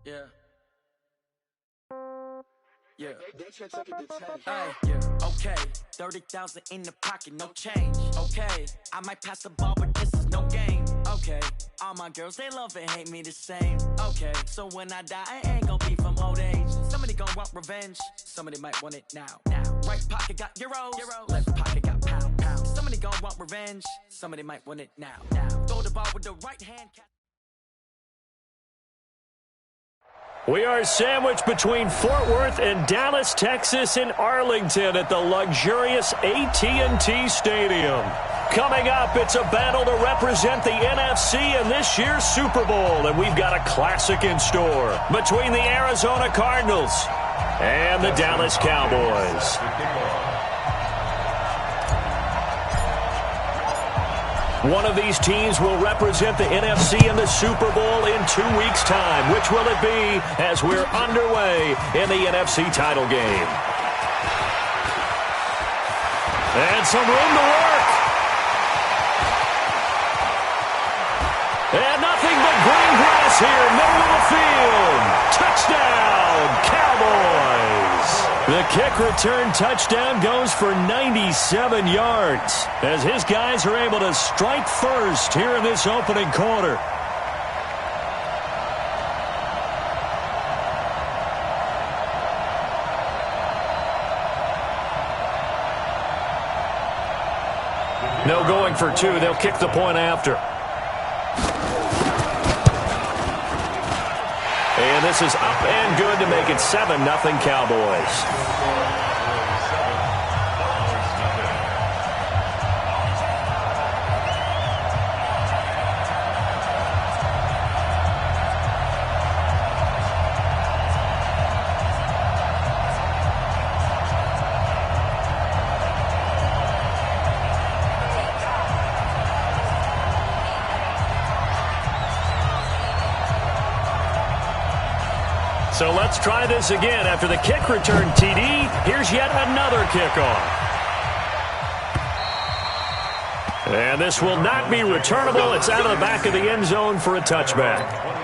Yeah. Yeah. Yeah. Okay. 30,000 in the pocket, no change. Okay. I might pass the ball, but this is no game. Okay. All my girls, they love and hate me the same. Okay. So when I die, I ain't gonna be from old age. Somebody gonna want revenge. Somebody might want it now. Right pocket got euros. Left pocket got pound. Somebody gonna want revenge. Somebody might want it now. Throw the ball with the right hand. We are sandwiched between Fort Worth and Dallas, Texas, in Arlington at the luxurious AT&T Stadium. Coming up, it's a battle to represent the NFC in this year's Super Bowl, and we've got a classic in store between the Arizona Cardinals and the Dallas Cowboys. One of these teams will represent the NFC in the Super Bowl in 2 weeks' time. Which will it be as we're underway in the NFC title game? And some room to work. And nothing but green grass here, middle of the field. Touchdown, Cowboys. The kick return touchdown goes for 97 yards as his guys are able to strike first here in this opening quarter. No going for two. They'll kick the point after. And this is up and good to make it 7-0 Cowboys. So let's try this again. After the kick return TD, here's yet another kickoff. And this will not be returnable. It's out of the back of the end zone for a touchback.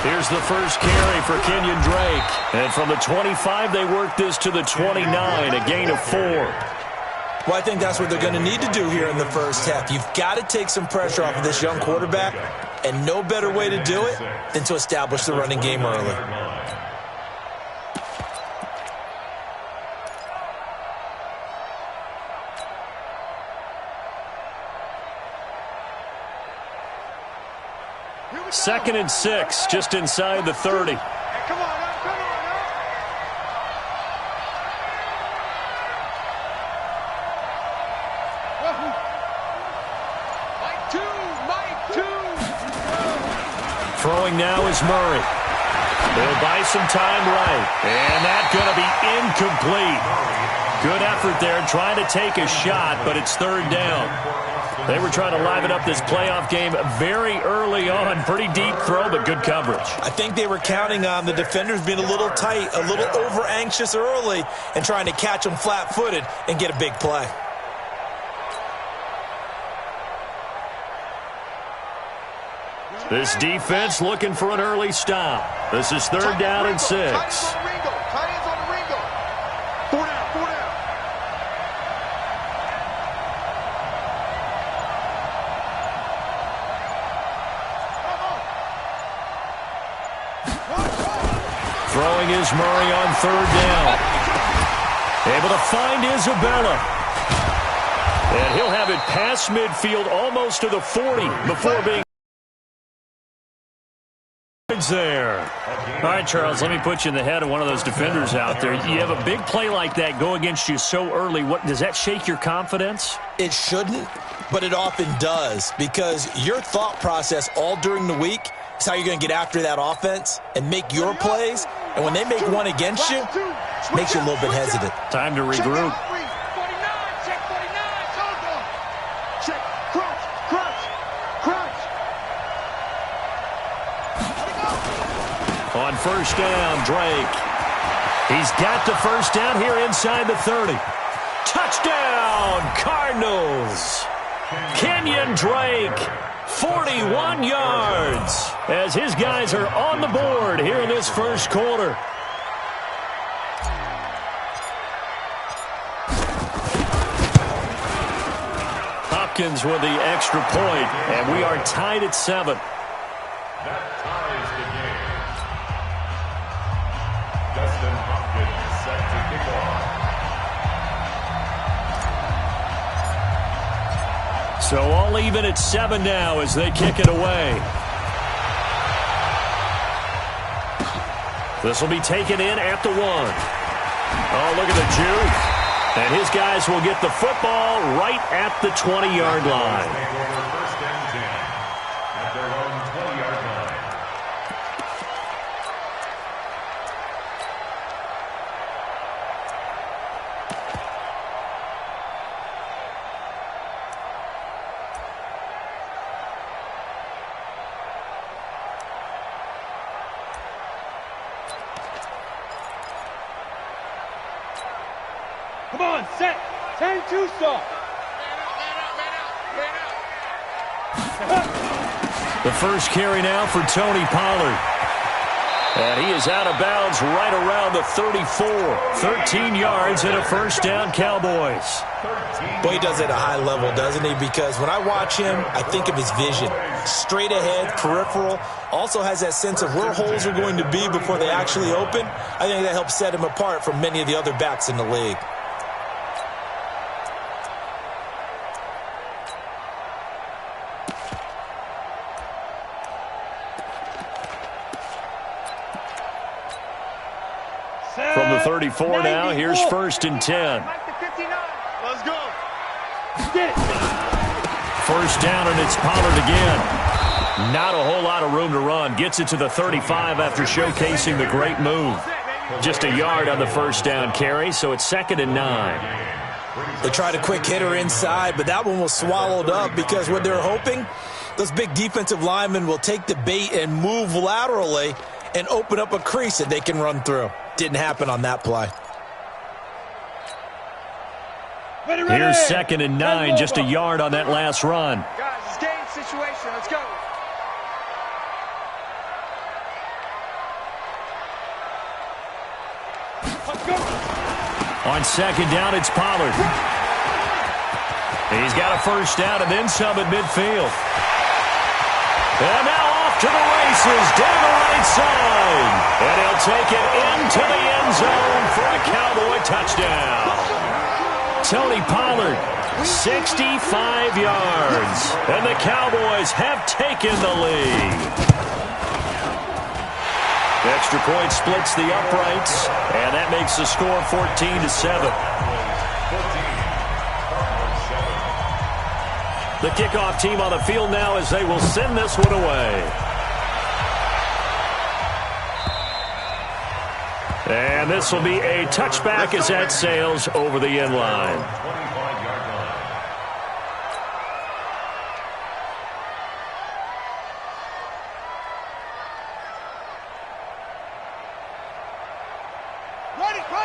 Here's the first carry for Kenyon Drake. And from the 25, they work this to the 29, a gain of 4. Well, I think that's what they're going to need to do here in the first half. You've got to take some pressure off of this young quarterback, and no better way to do it than to establish the running game early. Second and 6, just inside the 30. Come on, come on. Mike two. Throwing now is Murray. They'll buy some time right. And that's going to be incomplete. Good effort there trying to take a shot, but it's third down. They were trying to liven up this playoff game very early on. Pretty deep throw, but good coverage. I think they were counting on the defenders being a little tight, a little over-anxious early, and trying to catch them flat-footed and get a big play. This defense looking for an early stop. This is third down and 6. Throwing is Murray on third down. Able to find Isabella. And he'll have it past midfield almost to the 40 before being there. All right, Charles, let me put you in the head of one of those defenders out there. You have a big play like that go against you so early. What does that shake your confidence? It shouldn't, but it often does, because your thought process all during the week is how you're going to get after that offense and make your plays And when they make one against you, it makes you a little bit hesitant. Time to regroup. On first down, Drake. He's got the first down here inside the 30. Touchdown, Cardinals. Kenyon Drake, 41 yards, as his guys are on the board here in this first quarter. Hopkins with the extra point, and we are tied at 7. So all even at 7 now as they kick it away. This will be taken in at the 1. Oh, look at the juke. And his guys will get the football right at the 20-yard line. Come on, set. 10-2 stop. The first carry now for Tony Pollard. And he is out of bounds right around the 34. 13 yards and a first down, Cowboys. Boy, he does it at a high level, doesn't he? Because when I watch him, I think of his vision. Straight ahead, peripheral. Also has that sense of where holes are going to be before they actually open. I think that helps set him apart from many of the other backs in the league. From the 34 now, here's first and 10. Let's go. First down, and it's Pollard again. Not a whole lot of room to run. Gets it to the 35 after showcasing the great move. Just a yard on the first down carry, so it's 2nd and 9. They tried a quick hitter inside, but that one was swallowed up because what they're hoping, those big defensive linemen will take the bait and move laterally and open up a crease that they can run through. Didn't happen on that play. Here's 2nd and 9, just a yard on that last run. Guys, it's game situation. Let's go. Let's go. On 2nd down, it's Pollard. He's got a first down and then some at midfield. And now off to the races down the right side. And he'll take it into the end zone for a Cowboy touchdown. Tony Pollard, 65 yards. And the Cowboys have taken the lead. Extra point splits the uprights, and that makes the score 14-7. The kickoff team on the field now as they will send this one away. And this will be a touchback as that sails over the end line.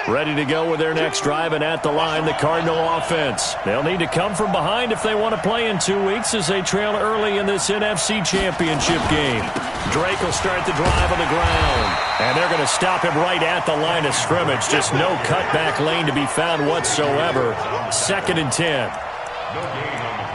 Ready to go with their next drive, and at the line, the Cardinal offense. They'll need to come from behind if they want to play in 2 weeks as they trail early in this NFC Championship game. Drake will start the drive on the ground, and they're going to stop him right at the line of scrimmage. Just no cutback lane to be found whatsoever. 2nd and 10.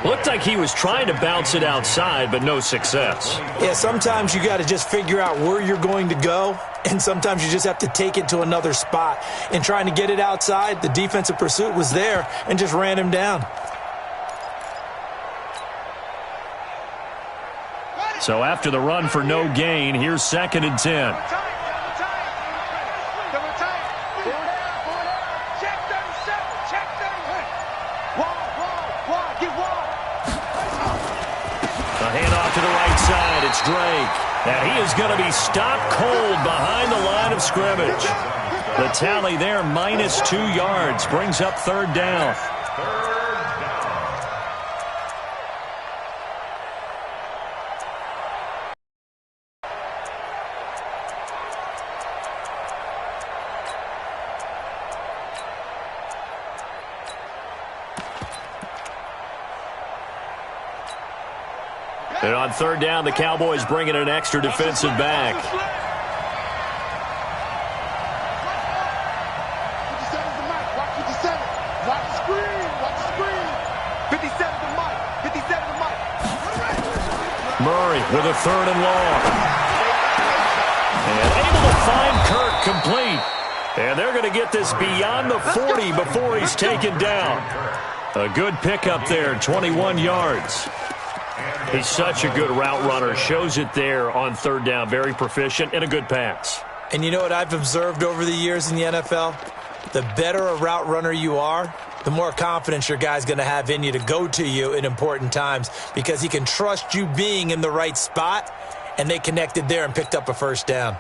Looked like he was trying to bounce it outside, but no success. Yeah, sometimes you got to just figure out where you're going to go, and sometimes you just have to take it to another spot. And trying to get it outside, the defensive pursuit was there and just ran him down. So after the run for no gain, here's 2nd and 10. A handoff to the right side. It's Drake. And he is going to be stopped cold behind the line of scrimmage. The tally there, -2 yards, brings up third down. And on third down, the Cowboys bring in an extra defensive back. Murray with a third and long. And able to find Kirk complete. And they're going to get this beyond the 40 before he's taken down. A good pickup there, 21 yards. He's such a good route runner. Shows it there on third down. Very proficient and a good pass. And you know what I've observed over the years in the NFL? The better a route runner you are, the more confidence your guy's going to have in you to go to you in important times because he can trust you being in the right spot, and they connected there and picked up a first down.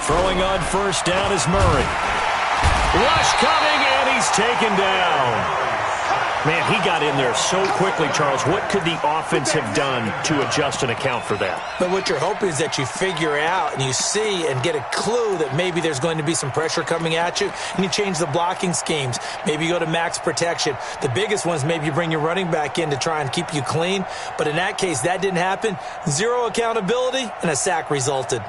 Throwing on first down is Murray. Rush coming, and he's taken down. Man, he got in there so quickly, Charles. What could the offense have done to adjust and account for that? But what you're hoping is that you figure out and you see and get a clue that maybe there's going to be some pressure coming at you, and you change the blocking schemes. Maybe you go to max protection. The biggest one is maybe you bring your running back in to try and keep you clean. But in that case, that didn't happen. Zero accountability, and a sack resulted.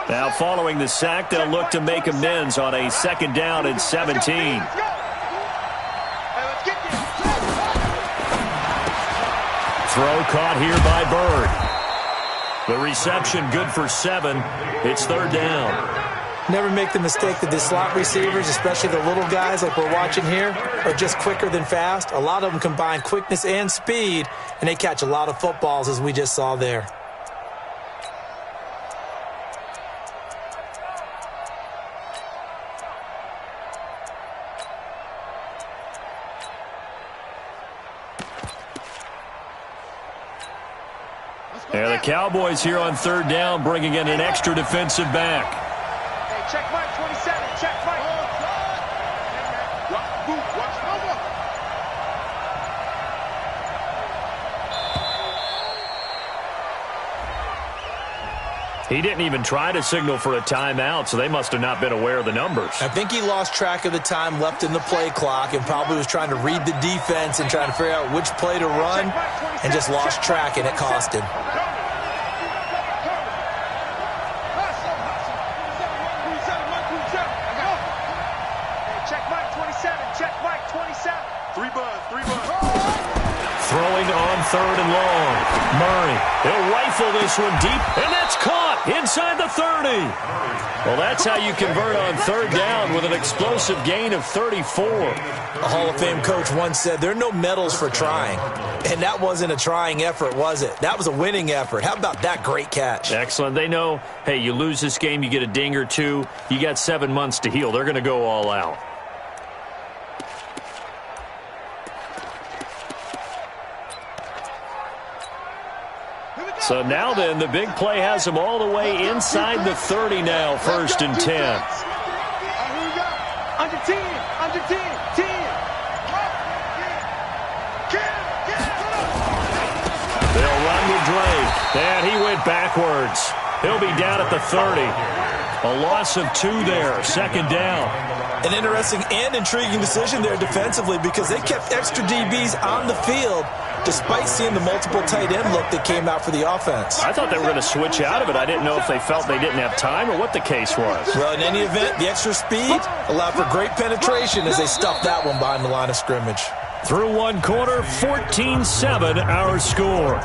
Now, following the sack, they'll look to make amends on a second down and 17. Throw caught here by Bird. The reception good for 7. It's third down. Never make the mistake that the slot receivers, especially the little guys like we're watching here, are just quicker than fast. A lot of them combine quickness and speed, and they catch a lot of footballs, as we just saw there. And the Cowboys here on third down bringing in an extra defensive back. Hey, check Mike 27. Check Mike. He didn't even try to signal for a timeout, so they must have not been aware of the numbers. I think he lost track of the time left in the play clock and probably was trying to read the defense and trying to figure out which play to run and just lost track, and it cost him. Check Mike 27. Check Mike 27. 3 buns. Throwing on third and long. Murray, he'll rifle this one deep, and that's caught inside the 30. Well, that's how you convert on third down with an explosive gain of 34. A Hall of Fame coach once said, there are no medals for trying. And that wasn't a trying effort, was it? That was a winning effort. How about that great catch? Excellent. They know, hey, you lose this game, you get a ding or two, you got 7 months to heal. They're going to go all out. So now then, the big play has them all the way inside the 30 now, 1st and 10. Under 10. Under 10. 10. They'll run with Drake. And he went backwards. He'll be down at the 30. A loss of 2 there, 2nd down. An interesting and intriguing decision there defensively because they kept extra DBs on the field despite seeing the multiple tight end look that came out for the offense. I thought they were going to switch out of it. I didn't know if they felt they didn't have time or what the case was. Well, in any event, the extra speed allowed for great penetration as they stuffed that one behind the line of scrimmage. Through one quarter, 14-7 our score.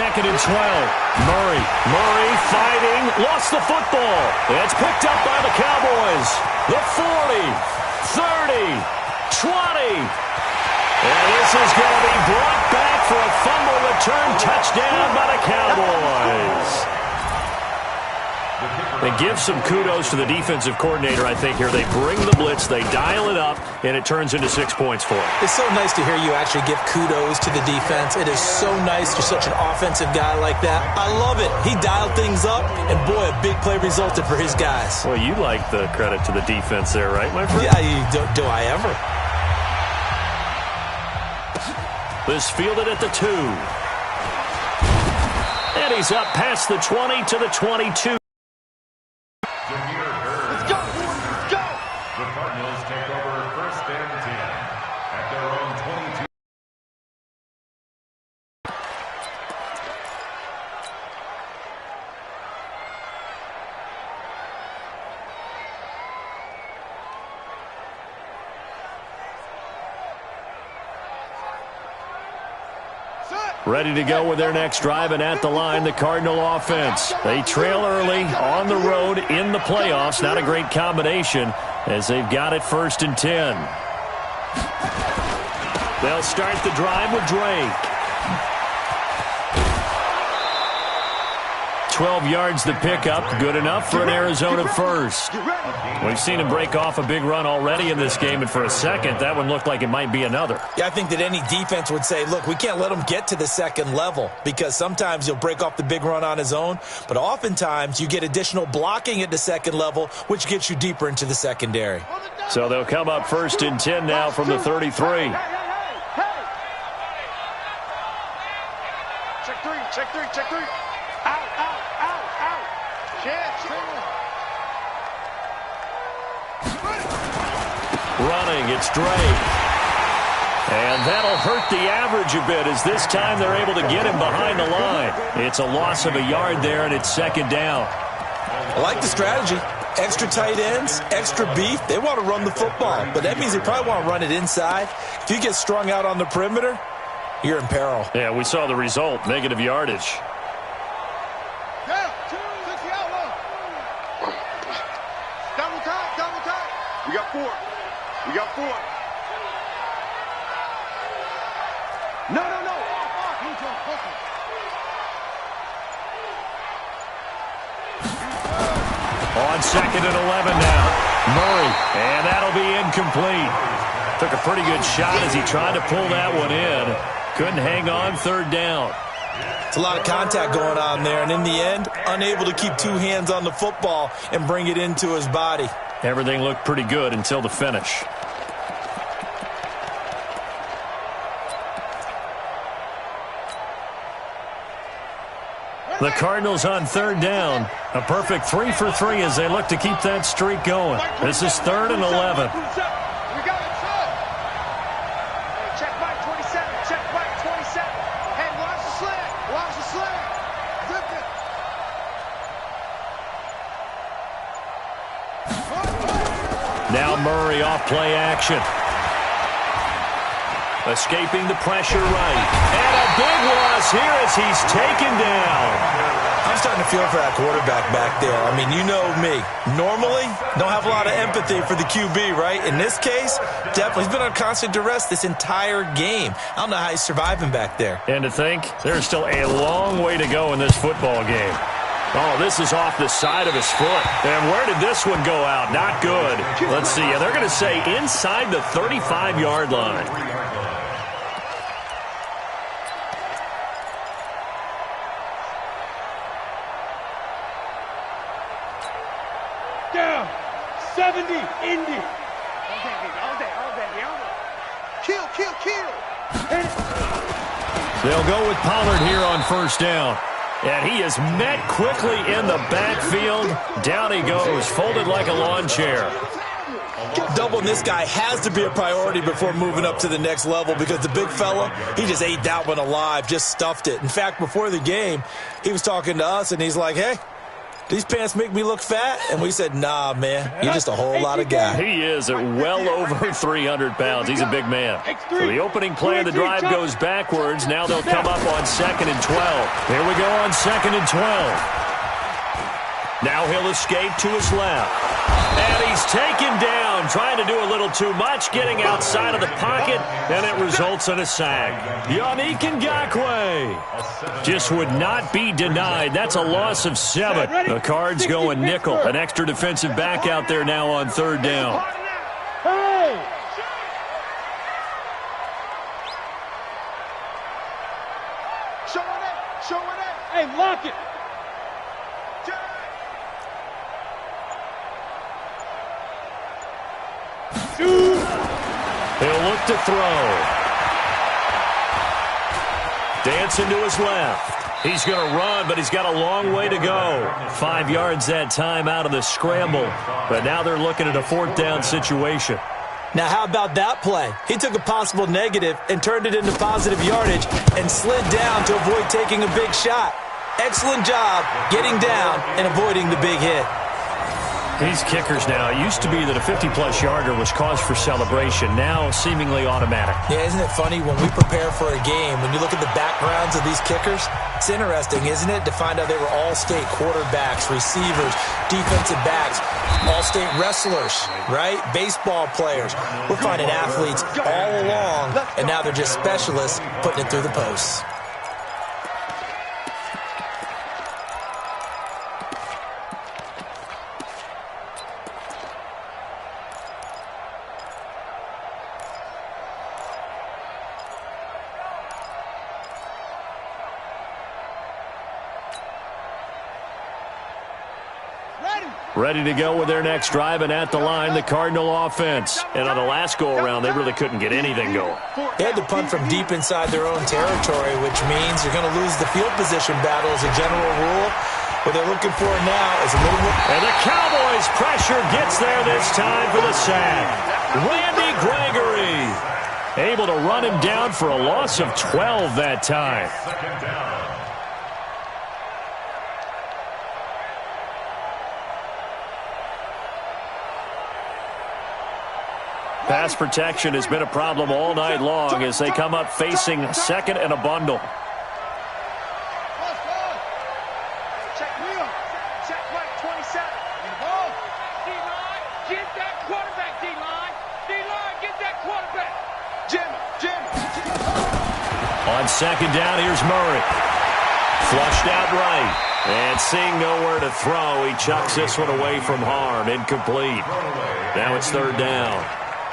2nd and 12. Murray fighting, lost the football. It's picked up by the Cowboys. The 40, 30, 20. And this is going to be brought back for a fumble return touchdown by the Cowboys. And give some kudos to the defensive coordinator, I think, here. They bring the blitz, they dial it up, and it turns into 6 points for them. It's so nice to hear you actually give kudos to the defense. It is so nice. You're such an offensive guy like that. I love it. He dialed things up, and boy, a big play resulted for his guys. Well, you like the credit to the defense there, right, my friend? Yeah, do I ever? This fielded at the 2. And he's up past the 20 to the 22. Let's go! Let's go! The Cardinals take over 1st and 10 at their own 22. Ready to go with their next drive, and at the line, the Cardinal offense. They trail early on the road in the playoffs. Not a great combination as they've got it 1st and 10. They'll start the drive with Drake. 12 yards the pickup. Good enough for an Arizona first. We've seen him break off a big run already in this game, and for a second, that one looked like it might be another. Yeah, I think that any defense would say, look, we can't let him get to the second level because sometimes he'll break off the big run on his own, but oftentimes you get additional blocking at the second level, which gets you deeper into the secondary. So they'll come up 1st and 10 now from the 33. Check three. Out. Running, it's Drake. And that'll hurt the average a bit as this time they're able to get him behind the line. It's a loss of a yard there, and it's 2nd down. I like the strategy. Extra tight ends, extra beef. They want to run the football, but that means they probably want to run it inside. If you get strung out on the perimeter, you're in peril. Yeah, we saw the result, negative yardage. We got four. No. On 2nd and 11 now. Murray, and that'll be incomplete. Took a pretty good shot as he tried to pull that one in. Couldn't hang on 3rd down. It's a lot of contact going on there, and in the end, unable to keep 2 hands on the football and bring it into his body. Everything looked pretty good until the finish. The Cardinals on 3rd down. A perfect 3 for 3 as they look to keep that streak going. This is 3rd and 11. We got it, check Mike 27. Hey, watch the slant. Zip it. Now Murray off play action. Escaping the pressure right. And a big loss here as he's taken down. I'm starting to feel for that quarterback back there. I mean, you know me. Normally, don't have a lot of empathy for the QB, right? In this case, definitely. He's been on constant duress this entire game. I don't know how he's surviving back there. And to think, there's still a long way to go in this football game. Oh, this is off the side of his foot. And where did this one go out? Not good. Let's see. Yeah, they're going to say inside the 35-yard line. Down. 70. Indy. All day. Kill. They'll go with Pollard here on 1st down. And he is met quickly in the backfield. Down he goes, folded like a lawn chair. Doubling this guy has to be a priority before moving up to the next level because the big fella, he just ate that one alive, just stuffed it. In fact, before the game, he was talking to us, and he's like, hey, these pants make me look fat? And we said, nah, man, you're just a whole lot of guy. He is at well over 300 pounds. He's a big man. So the opening play of the drive goes backwards. Now they'll come up on 2nd and 12. Here we go on 2nd and 12. Now he'll escape to his left. And he's taken down, trying to do a little too much, getting outside of the pocket, and it results in a sack. Yannick Ngakoue just would not be denied. That's a loss of 7. The Cards going nickel. An extra defensive back out there now on 3rd down. Hey, lock it. He'll look to throw. Dancing to his left. He's going to run, but he's got a long way to go. 5 yards that time out of the scramble. But now they're looking at a 4th down situation. Now, how about that play? He took a possible negative and turned it into positive yardage and slid down to avoid taking a big shot. Excellent job getting down and avoiding the big hit. These kickers now, it used to be that a 50-plus yarder was cause for celebration. Now, seemingly automatic. Yeah, isn't it funny when we prepare for a game, when you look at the backgrounds of these kickers, it's interesting, isn't it, to find out they were all-state quarterbacks, receivers, defensive backs, all-state wrestlers, right? Baseball players. We're finding athletes all along, and now they're just specialists putting it through the posts. Ready to go with their next drive, and at the line, the Cardinal offense. And on the last go-around, they really couldn't get anything going. They had to punt from deep inside their own territory, which means you're going to lose the field position battle as a general rule. What they're looking for now is a little more. And the Cowboys' pressure gets there this time for the sack. Randy Gregory able to run him down for a loss of 12 that time. Pass protection has been a problem all night long as they come up facing 2nd and a bundle. Check Will. Check Mike 27. D-line, get that quarterback, D-line. D-line, get that quarterback. Jim. On 2nd down, here's Murray. Flushed out right. And seeing nowhere to throw, he chucks this one away from harm. Incomplete. Now it's 3rd down.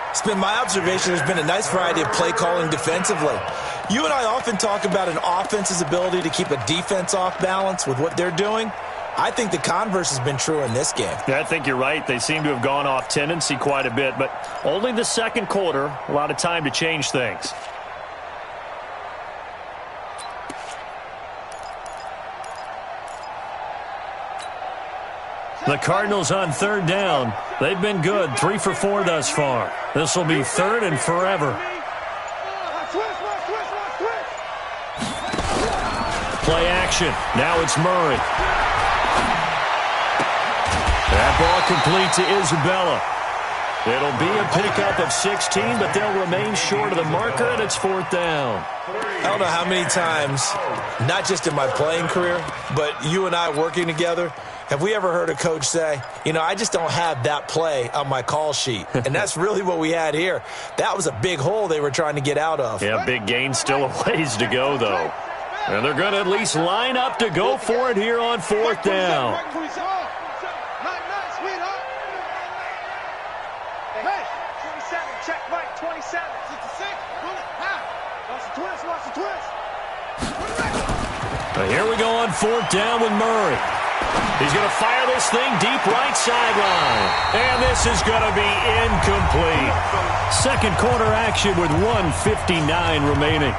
It's been my observation there's been a nice variety of play calling defensively. You and I often talk about an offense's ability to keep a defense off balance with what they're doing. I think the converse has been true in this game. Yeah, I think you're right. They seem to have gone off tendency quite a bit, but only the 2nd quarter, a lot of time to change things. The Cardinals on 3rd down. They've been good, 3 for 4 thus far. This will be 3rd and forever. Play action. Now it's Murray. That ball complete to Isabella. It'll be a pickup of 16, but they'll remain short of the marker, and it's 4th down. I don't know how many times, not just in my playing career, but you and I working together, have we ever heard a coach say, you know, I just don't have that play on my call sheet? And that's really what we had here. That was a big hole they were trying to get out of. Yeah, big gain, still a ways to go, though. And they're going to at least line up to go for it here on 4th down. Check Mike 27. Here we go on 4th down with Murray. He's going to fire this thing deep right sideline. And this is going to be incomplete. 2nd quarter action with 1:59 remaining.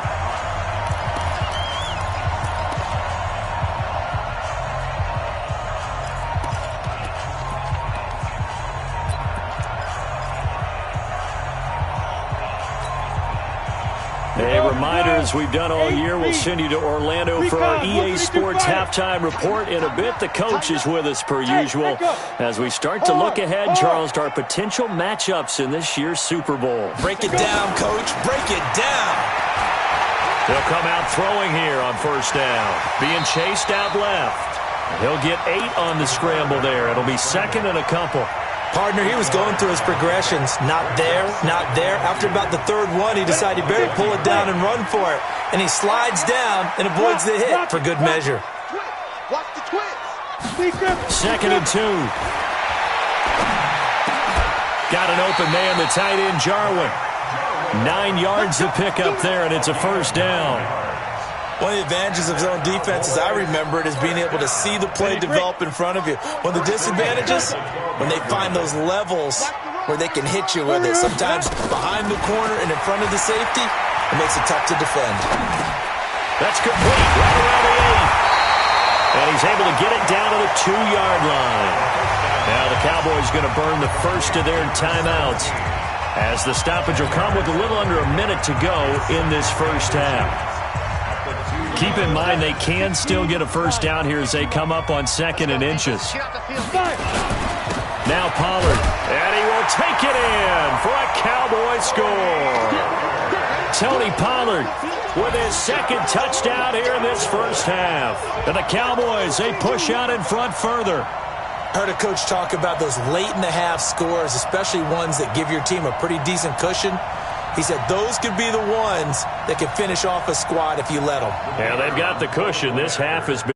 reminder, as we've done all year, we'll send you to Orlando for our EA Sports halftime report in a bit. The coach is with us per usual as we start to look ahead, Charles, to our potential matchups in this year's Super Bowl. Break it down, Coach. Break it down. He'll come out throwing here on first down, being chased out left. He'll get 8 on the scramble there. It'll be second and a couple. Partner, he was going through his progressions. Not there, not there. After about the third one, he decided he better pull it down and run for it. And he slides down and avoids the hit for good measure. Watch the twist. Second and 2. Got an open man, the tight end, Jarwin. 9 yards to pick up there, and it's a first down. One of the advantages of zone defense, as I remember it, is being able to see the play develop in front of you. One of the disadvantages, when they find those levels where they can hit you with it, sometimes behind the corner and in front of the safety, it makes it tough to defend. That's complete, right around the 8. And he's able to get it down to the 2-yard line. Now the Cowboys going to burn the first of their timeouts, as the stoppage will come with a little under a minute to go in this first half. Keep in mind they can still get a first down here as they come up on 2nd and inches. Now Pollard, and he will take it in for a Cowboy score. Tony Pollard with his second touchdown here in this first half. And the Cowboys, they push out in front further. Heard a coach talk about those late-in-the-half scores, especially ones that give your team a pretty decent cushion. He said those could be the ones that can finish off a squad if you let them. Yeah, they've got the cushion. This half has been